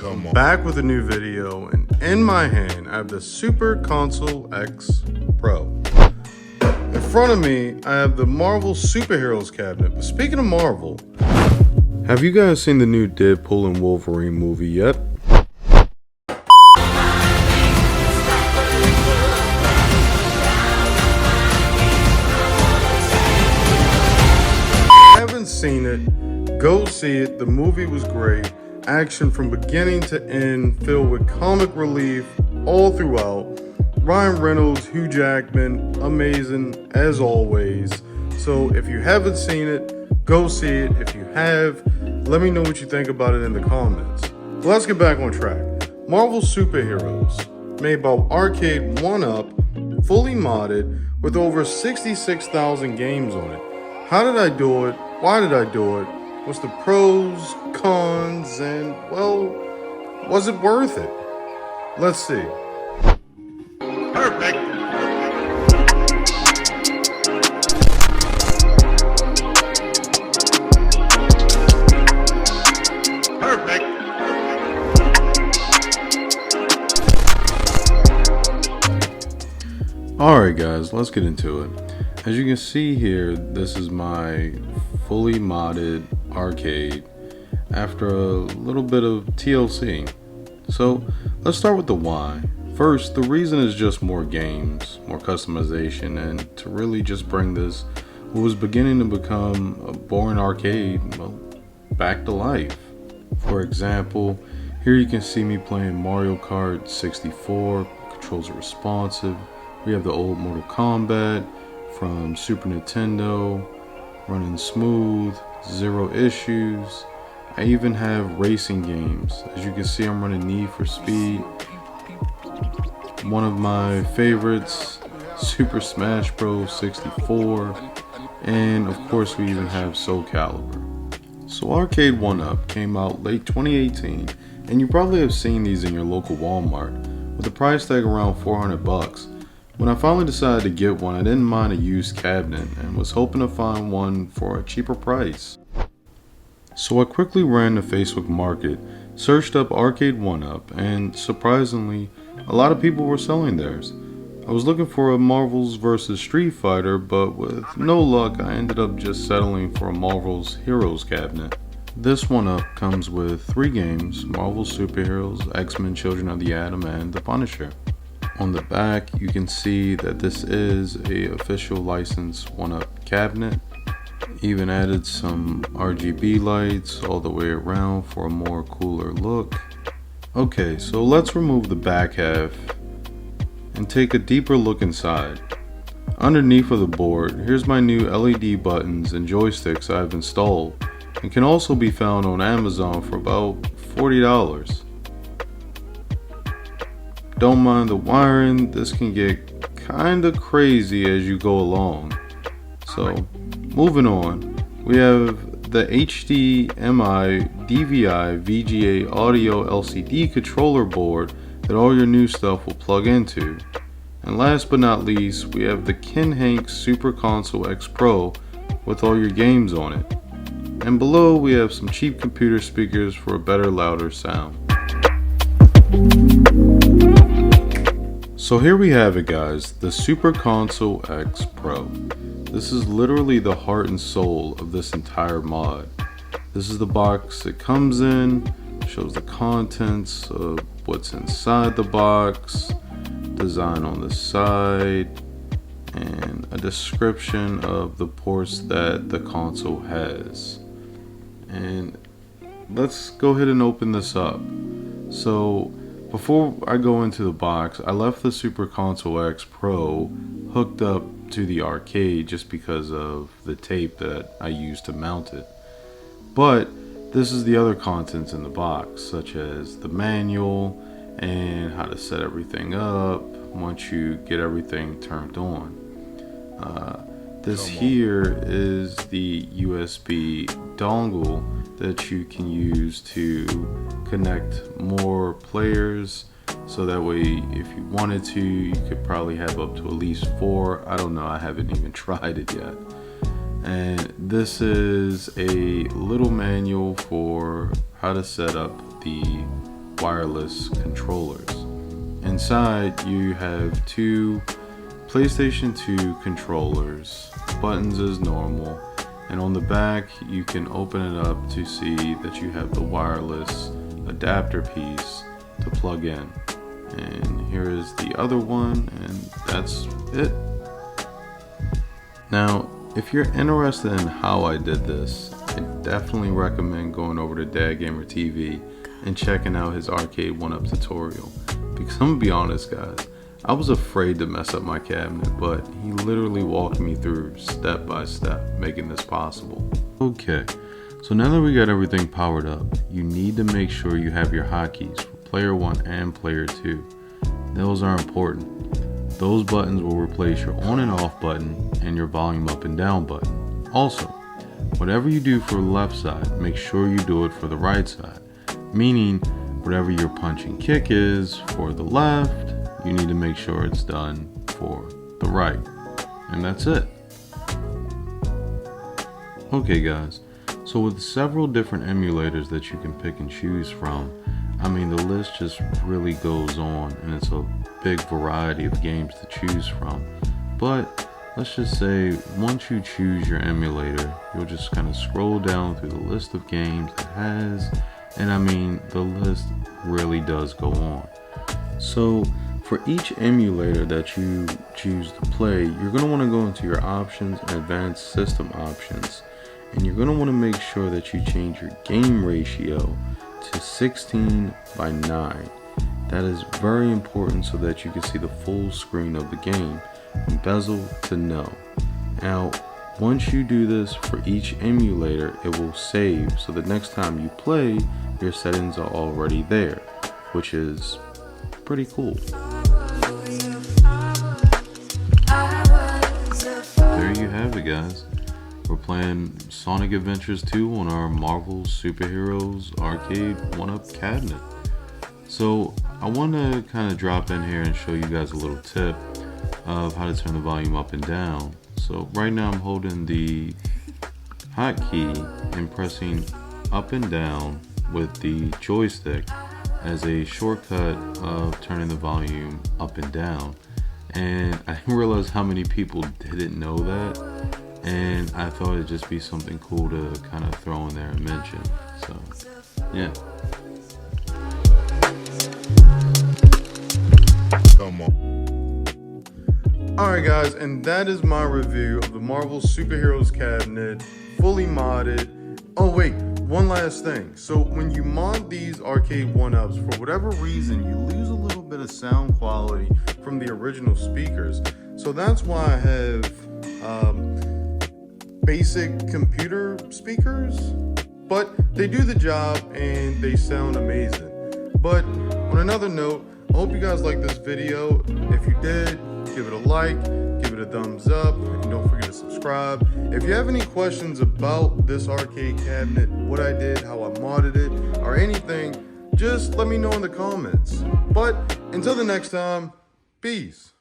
I'm back with a new video, and in my hand I have the Super Console X Pro. In front of me I have the Marvel Superheroes cabinet. But speaking of Marvel, have you guys seen the new Deadpool and Wolverine movie yet? Haven't seen it, go see it. The movie was great. Action from beginning to end, filled with comic relief all throughout. Ryan Reynolds, Hugh Jackman, amazing as always. So if you haven't seen it, go see it. If you have, let me know what you think about it in the comments. But let's get back on track. Marvel Superheroes, made by Arcade 1UP, fully modded, with over 66,000 games on it. How did I do it? Why did I do it? What's the pros, cons, and, well, was it worth it? Let's see. Perfect. Perfect. Alright guys, let's get into it. As you can see here, this is my fully modded arcade after a little bit of TLC. So let's start with the why. First, the reason is just more games, more customization, and to really just bring this, what was beginning to become a boring arcade, well, back to life. For example, here you can see me playing Mario Kart 64, controls are responsive. We have the old Mortal Kombat from Super Nintendo, running smooth, zero issues. I even have racing games. As you can see, I'm running Need for Speed. One of my favorites, Super Smash Bros. 64. And of course, we even have Soul Calibur. So Arcade 1UP came out late 2018, and you probably have seen these in your local Walmart with a price tag around 400 bucks. When I finally decided to get one, I didn't mind a used cabinet and was hoping to find one for a cheaper price. So I quickly ran the Facebook Market, searched up Arcade 1UP, and surprisingly, a lot of people were selling theirs. I was looking for a Marvel's vs. Street Fighter, but with no luck, I ended up just settling for a Marvel's Heroes cabinet. This 1UP comes with 3 games: Marvel Superheroes, X-Men Children of the Atom, and The Punisher. On the back, you can see that this is a official licensed 1UP cabinet. Even added some RGB lights all the way around for a more cooler look. Okay, so let's remove the back half and take a deeper look inside. Underneath of the board, here's my new LED buttons and joysticks I've installed, and can also be found on Amazon for about $40. Don't mind the wiring, this can get kinda crazy as you go along. So, moving on, we have the HDMI DVI VGA audio LCD controller board that all your new stuff will plug into. And last but not least, we have the Ken Hanks Super Console X Pro with all your games on it. And below we have some cheap computer speakers for a better, louder sound. So here we have it guys, the Super Console X Pro. This is literally the heart and soul of this entire mod. This is the box it comes in, shows the contents of what's inside the box, design on the side, and a description of the ports that the console has. And let's go ahead and open this up. So before I go into the box, I left the Super Console X Pro hooked up to the arcade just because of the tape that I used to mount it. But this is the other contents in the box, such as the manual and how to set everything up once you get everything turned on. This here is the USB dongle that you can use to connect more players, so that way if you wanted to, you could probably have up to at least 4. I don't know, I haven't even tried it yet. And this is a little manual for how to set up the wireless controllers. Inside you have two PlayStation 2 controllers, buttons as normal, and on the back you can open it up to see that you have the wireless adapter piece to plug in. And here is the other one, and that's it. Now, if you're interested in how I did this, I definitely recommend going over to Dad Gamer TV and checking out his Arcade 1-Up tutorial. Because I'm gonna be honest guys, I was afraid to mess up my cabinet, but he literally walked me through step by step making this possible. Okay, so now that we got everything powered up, you need to make sure you have your hotkeys for player 1 and player 2. Those are important. Those buttons will replace your on and off button and your volume up and down button. Also, whatever you do for the left side, make sure you do it for the right side. Meaning, whatever your punch and kick is for the left, you need to make sure it's done for the right. And that's it. Okay guys, so with several different emulators that you can pick and choose from, I mean the list just really goes on, and it's a big variety of games to choose from. But let's just say once you choose your emulator, you'll just kind of scroll down through the list of games it has, and I mean the list really does go on. So for each emulator that you choose to play, you're going to want to go into your options and advanced system options, and you're going to want to make sure that you change your game ratio to 16:9. That is very important so that you can see the full screen of the game, from bezel to no. Now, once you do this for each emulator, it will save, so the next time you play, your settings are already there, which is pretty cool. There you have it guys. We're playing Sonic Adventures 2 on our Marvel Superheroes Arcade 1-Up cabinet. So I want to kind of drop in here and show you guys a little tip of how to turn the volume up and down. So right now I'm holding the hotkey and pressing up and down with the joystick as a shortcut of turning the volume up and down. And I didn't realize how many people didn't know that, and I thought it'd just be something cool to kind of throw in there and mention. So yeah. Come on. Alright guys, and that is my review of the Marvel Superheroes cabinet, fully modded. Oh wait, one last thing. So when you mod these Arcade 1-Ups, for whatever reason, you lose a little bit of sound quality from the original speakers. So that's why I have basic computer speakers, but they do the job and they sound amazing. But on another note, I hope you guys liked this video. If you did, give it a like, give it a thumbs up, and don't forget to subscribe. If you have any questions about this arcade cabinet, what I did, how I modded it, or anything, just let me know in the comments. But until the next time, peace.